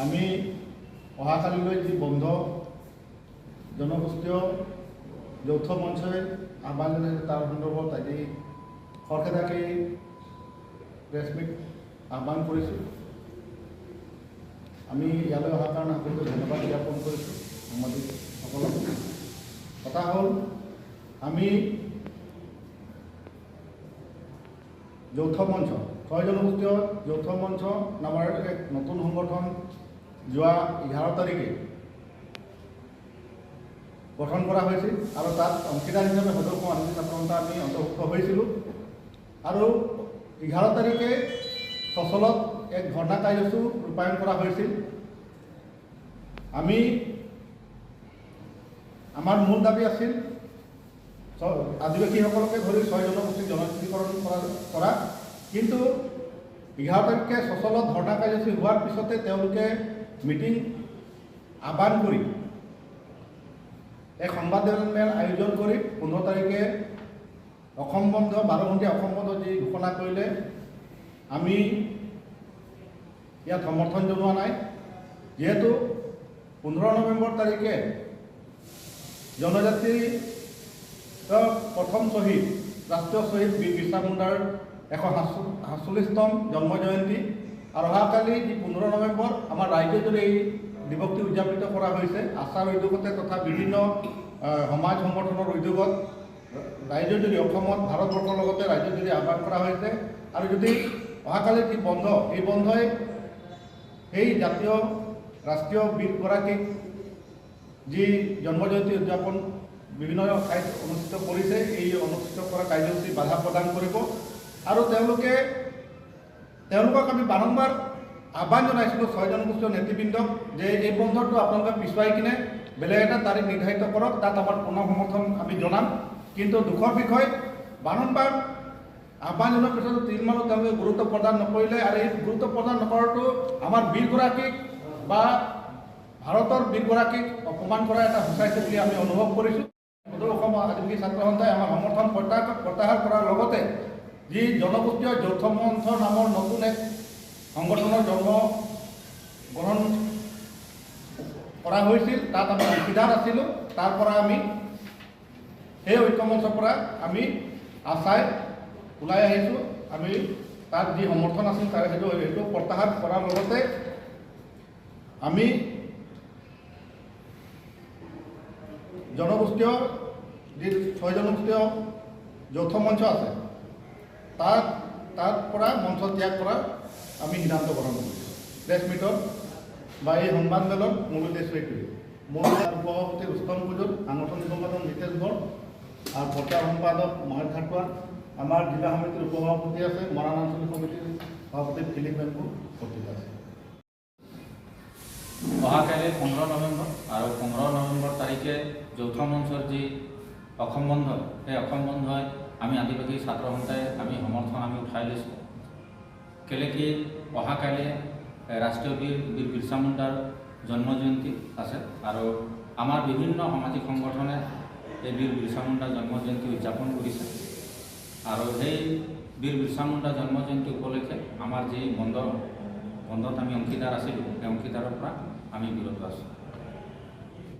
আমি অহাকালিলৈ যি বন্ধ জনগোষ্ঠীয় যৌথ মঞ্চই আহ্বান জনাইছে তাৰ সন্দৰ্ভত আজি খৰখেদাকৈ প্ৰেছ মিট আহ্বান কৰিছোঁ। আমি ইয়ালৈ অহাৰ কাৰণে সকলোকে ধন্যবাদ জ্ঞাপন কৰিছোঁ সাংবাদিকসকলক। কথা হ'ল আমি যৌথ মঞ্চ ছয় জনগোষ্ঠীয় যৌথ মঞ্চ নামৰ এক নতুন সংগঠন যোৱা 11 তাৰিখে গঠন কৰা হৈছিল আৰু তাত অংশীদাৰ হিচাপে সদস্য আমি ছাত্ৰসন্থা আমি অন্তৰ্ভুক্ত হৈছিলোঁ। আৰু 11 তাৰিখে ফচলত এক ধৰ্ণা কাৰ্যসূচী ৰূপায়ণ কৰা হৈছিল। আমি আমাৰ মূল দাবী আছিল আদিবাসীসকলকে ধৰি 6 জনগোষ্ঠীক জনজাতিকৰণ কৰা। কিন্তু 11 তাৰিখে ফচলত ধৰ্ণা কাৰ্যসূচী হোৱাৰ পিছতে তেওঁলোকে মিটিং আহ্বান কৰি এক সংবাদমেল আয়োজন কৰি 15 তাৰিখে অসম বন্ধ 12 ঘণ্টীয়া অসম বন্ধ যি ঘোষণা কৰিলে আমি ইয়াত সমৰ্থন জনোৱা নাই। যিহেতু 15 নৱেম্বৰ তাৰিখে জনজাতিৰ প্ৰথম শ্বহীদ ৰাষ্ট্ৰীয় শ্বহীদ বীৰ বিৰছা মুণ্ডাৰ 147তম জন্ম জয়ন্তী আৰু অহাকালি যি 15 নৱেম্বৰ আমাৰ ৰাজ্যজুৰি এই দিৱসটি উদযাপিত কৰা হৈছে। আচাৰ উদ্যোগতে তথা বিভিন্ন সমাজ সংগঠনৰ উদ্যোগত ৰাজ্যজুৰি অসমত ভাৰতবৰ্ষৰ লগতে ৰাজ্যজুৰি আহ্বান কৰা হৈছে। আৰু যদি অহাকালিৰ যি বন্ধ এই বন্ধই সেই জাতীয় ৰাষ্ট্ৰীয় বীৰগৰাকীক যি জন্ম জয়ন্তী উদযাপন বিভিন্ন ঠাইত অনুষ্ঠিত কৰিছে এই অনুষ্ঠিত কৰা কাৰ্যসূচী বাধা প্ৰদান কৰিব। আৰু তেওঁলোকক আমি বাৰম্বাৰ আহ্বান জনাইছিলোঁ 6 জনগোষ্ঠীয় নেতৃবৃন্দক যে এই বন্ধটো আপোনালোকে পিছুৱাই কিনে বেলেগ এটা তাৰিখ নিৰ্ধাৰিত কৰক, তাত আমাৰ পুনৰ সমৰ্থন আমি জনাম। কিন্তু দুখৰ বিষয় বাৰম্বাৰ আহ্বান জনোৱাৰ পিছতো তিলমানো তেওঁলোকে গুৰুত্ব প্ৰদান নকৰিলে। আৰু এই গুৰুত্ব প্ৰদান নকৰাটো আমাৰ বীৰগৰাকীক বা ভাৰতৰ বীৰগৰাকীক অপমান কৰা এটা সূচাইছে বুলি আমি অনুভৱ কৰিছোঁ। সদৌ অসম আদিবাসী ছাত্ৰ সন্থাই আমাৰ সমৰ্থন প্ৰত্যাহাৰ কৰাৰ লগতে যি জনগোষ্ঠীয় যৌথ মঞ্চ নামৰ নতুন এক সংগঠনৰ গ্ৰহণ কৰা হৈছিল, তাত আমি অংশীদাৰ আছিলোঁ। তাৰ পৰা আমি সেই ঐক্যমঞ্চৰ পৰা আমি আশাই ওলাই আহিছোঁ। আমি তাত যি সমৰ্থন আছিল তাৰ সেইটো প্ৰত্যাহাৰ কৰাৰ লগতে আমি জনগোষ্ঠীয় যি 6 জনগোষ্ঠীয় যৌথ মঞ্চ আছে তাৰ পৰা মঞ্চ ত্যাগ কৰাৰ আমি সিদ্ধান্ত গ্ৰহণ কৰিছোঁ। প্ৰেছ মিটত বা এই সংবাদমেলত মূল উদ্দেশ্য এইটোৱেই। মোৰ উপসভাপতি ৰুস্তম কুজুল, সাংগঠনিক সম্পাদক নিতেশ গড় আৰু প্ৰচাৰ সম্পাদক মহেশ খাটুৱা, আমাৰ জিলা সমিতিৰ উপসভাপতি আছে মৰাণ আঞ্চলিক সমিতিৰ সভাপতি ফিলিপ মেম্পু উপস্থিত আছে। অহাকালি 15 নৱেম্বৰ আৰু 15 নৱেম্বৰ তাৰিখে যৌথ মঞ্চৰ যি অসম বন্ধ সেই অসম বন্ধই আমি আদিবাসী ছাত্ৰ সন্থাই আমি সমৰ্থন আমি উঠাই লৈছোঁ। কেলৈ কি অহাকালি ৰাষ্ট্ৰীয় বীৰ বিৰছা মুণ্ডাৰ জন্ম জয়ন্তী আছে আৰু আমাৰ বিভিন্ন সামাজিক সংগঠনে এই বীৰ বিৰছা মুণ্ডাৰ জন্ম জয়ন্তী উদযাপন কৰিছে। আৰু সেই বীৰ বিৰছা মুণ্ডাৰ জন্ম জয়ন্তী উপলক্ষে আমাৰ যি বন্ধত আমি অংশীদাৰ আছিলোঁ সেই অংশীদাৰৰ পৰা আমি বিৰত আছোঁ।